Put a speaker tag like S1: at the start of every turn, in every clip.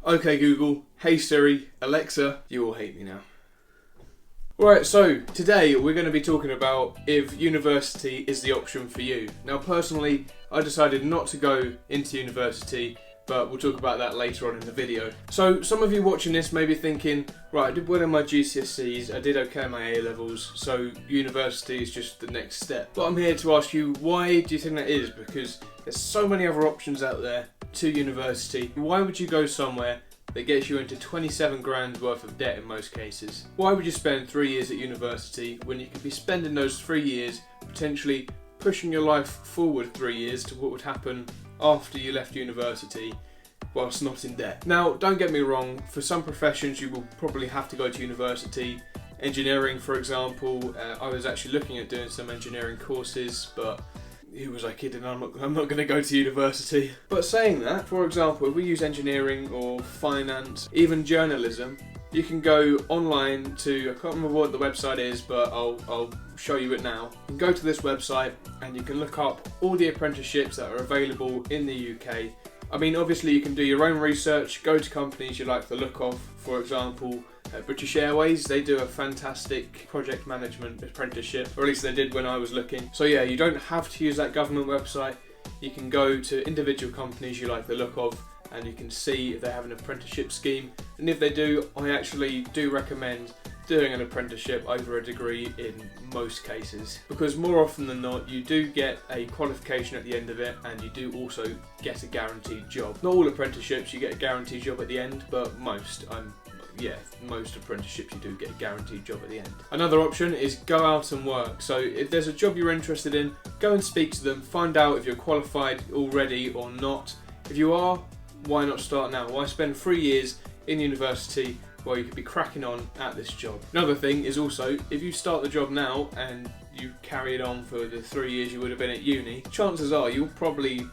S1: Okay Google, hey Siri, Alexa, you all hate me now. Right, so today we're going to be talking about if university is the option for you. Now personally, I decided not to go into university, but we'll talk about that later on in the video. So some of you watching this may be thinking, right, I did well in my GCSEs, I did okay in my A-levels, so university is just the next step. But I'm here to ask you, why do you think that is? Because there's so many other options out there to university. Why would you go somewhere that gets you into 27 grand worth of debt in most cases? Why would you spend 3 years at university when you could be spending those 3 years potentially pushing your life forward 3 years to what would happen after you left university whilst not in debt? Now, don't get me wrong, for some professions you will probably have to go to university. Engineering, for example, I was actually looking at doing some engineering courses, but who was I kidding? I'm not going to go to university. But saying that, for example, if we use engineering or finance, even journalism, you can go online to, I can't remember what the website is, but I'll show you it now. You can go to this website and you can look up all the apprenticeships that are available in the UK. I mean, obviously you can do your own research, go to companies you like the look of. For example, British Airways, they do a fantastic project management apprenticeship, or at least they did when I was looking. So yeah, you don't have to use that government website. You can go to individual companies you like the look of and you can see if they have an apprenticeship scheme. And if they do, I actually do recommend doing an apprenticeship over a degree in most cases, because more often than not you do get a qualification at the end of it and you do also get a guaranteed job. Not all apprenticeships you get a guaranteed job at the end, but most apprenticeships you do get a guaranteed job at the end. Another option is go out and work. So if there's a job you're interested in, go and speak to them, find out if you're qualified already or not. If you are, why not start now? Why spend 3 years in university while you could be cracking on at this job? Another thing is also, if you start the job now and you carry it on for the 3 years you would have been at uni, chances are you'll probably,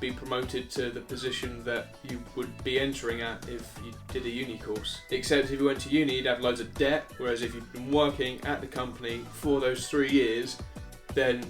S1: be promoted to the position that you would be entering at if you did a uni course. Except if you went to uni, you'd have loads of debt, whereas if you've been working at the company for those 3 years, then,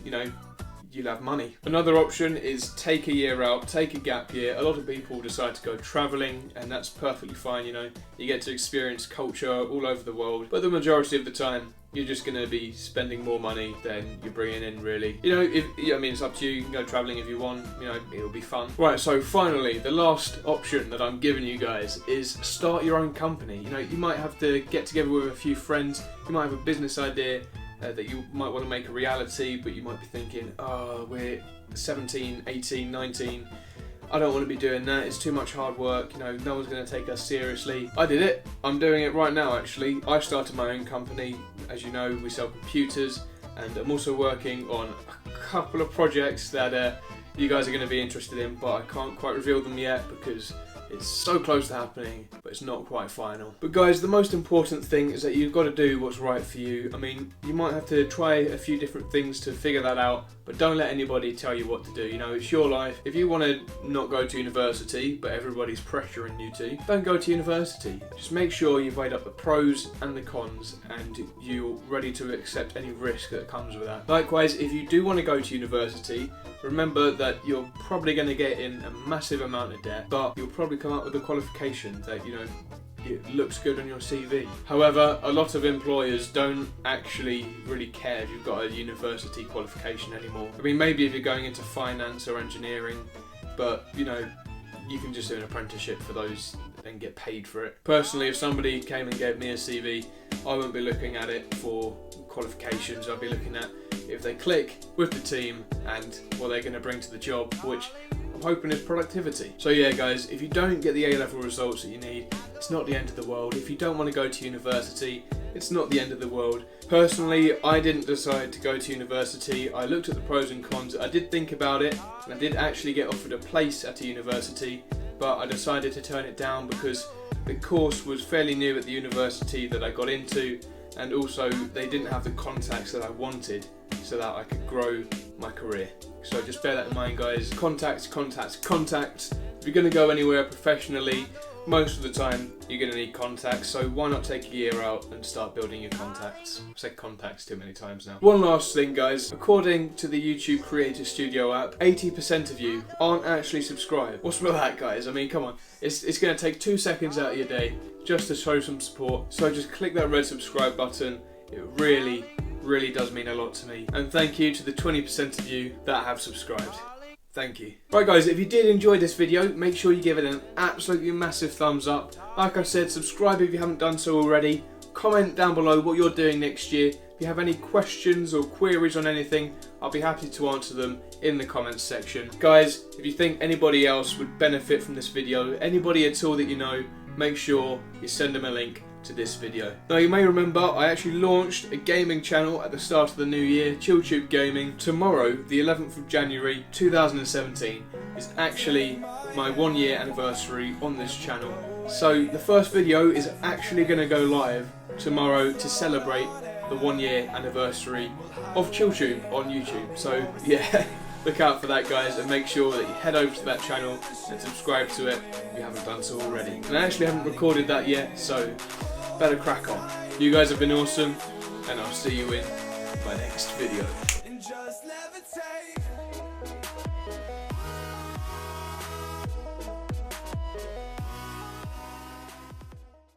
S1: you'll have money. Another option is take a year out, take a gap year. A lot of people decide to go travelling, and that's perfectly fine, You get to experience culture all over the world, but the majority of the time, you're just going to be spending more money than you're bringing in, really. It's up to you. You can go travelling if you want, it'll be fun. Right, so finally, the last option that I'm giving you guys is start your own company. You might have to get together with a few friends, you might have a business idea that you might want to make a reality, but you might be thinking, oh, we're 17, 18, 19, I don't want to be doing that, it's too much hard work, no one's going to take us seriously. I did it, I'm doing it right now actually. I started my own company, as you know, we sell computers, and I'm also working on a couple of projects that you guys are going to be interested in, but I can't quite reveal them yet because it's so close to happening, but it's not quite final. But guys, the most important thing is that you've got to do what's right for you. I mean, you might have to try a few different things to figure that out, but don't let anybody tell you what to do. It's your life. If you want to not go to university, but everybody's pressuring you to, don't go to university. Just make sure you've weighed up the pros and the cons, and you're ready to accept any risk that comes with that. Likewise, if you do want to go to university, remember that you're probably going to get in a massive amount of debt, but you'll probably come up with a qualification that, it looks good on your CV. However, a lot of employers don't actually really care if you've got a university qualification anymore. I mean, maybe if you're going into finance or engineering, but, you can just do an apprenticeship for those and get paid for it. Personally, if somebody came and gave me a CV, I wouldn't be looking at it for qualifications. I'd be looking at if they click with the team and what they're going to bring to the job, which I'm hoping is productivity. So yeah guys, if you don't get the A-level results that you need, it's not the end of the world. If you don't want to go to university, it's not the end of the world. Personally, I didn't decide to go to university. I looked at the pros and cons. I did think about it, and I did actually get offered a place at a university, but I decided to turn it down because the course was fairly new at the university that I got into, and also they didn't have the contacts that I wanted so that I could grow my career. So just bear that in mind guys. Contacts. If you're going to go anywhere professionally, most of the time you're going to need contacts, so why not take a year out and start building your contacts? I've said contacts too many times now. One last thing, guys. According to the YouTube Creator Studio app, 80% of you aren't actually subscribed. What's with that, guys? I mean, come on. It's going to take 2 seconds out of your day just to show some support, so just click that red subscribe button. It really does mean a lot to me. And thank you to the 20% of you that have subscribed. Thank you. Right guys, if you did enjoy this video, make sure you give it an absolutely massive thumbs up. Like I said, subscribe if you haven't done so already. Comment down below what you're doing next year. If you have any questions or queries on anything, I'll be happy to answer them in the comments section. Guys, if you think anybody else would benefit from this video, anybody at all that you know, make sure you send them a link to this video. Now you may remember I actually launched a gaming channel at the start of the new year, ChillTube Gaming. Tomorrow, the 11th of January 2017, is actually my 1 year anniversary on this channel. So the first video is actually going to go live tomorrow to celebrate the 1 year anniversary of ChillTube on YouTube. So yeah, look out for that guys, and make sure that you head over to that channel and subscribe to it if you haven't done so already. And I actually haven't recorded that yet, so better crack on. You guys have been awesome, and I'll see you in my next video.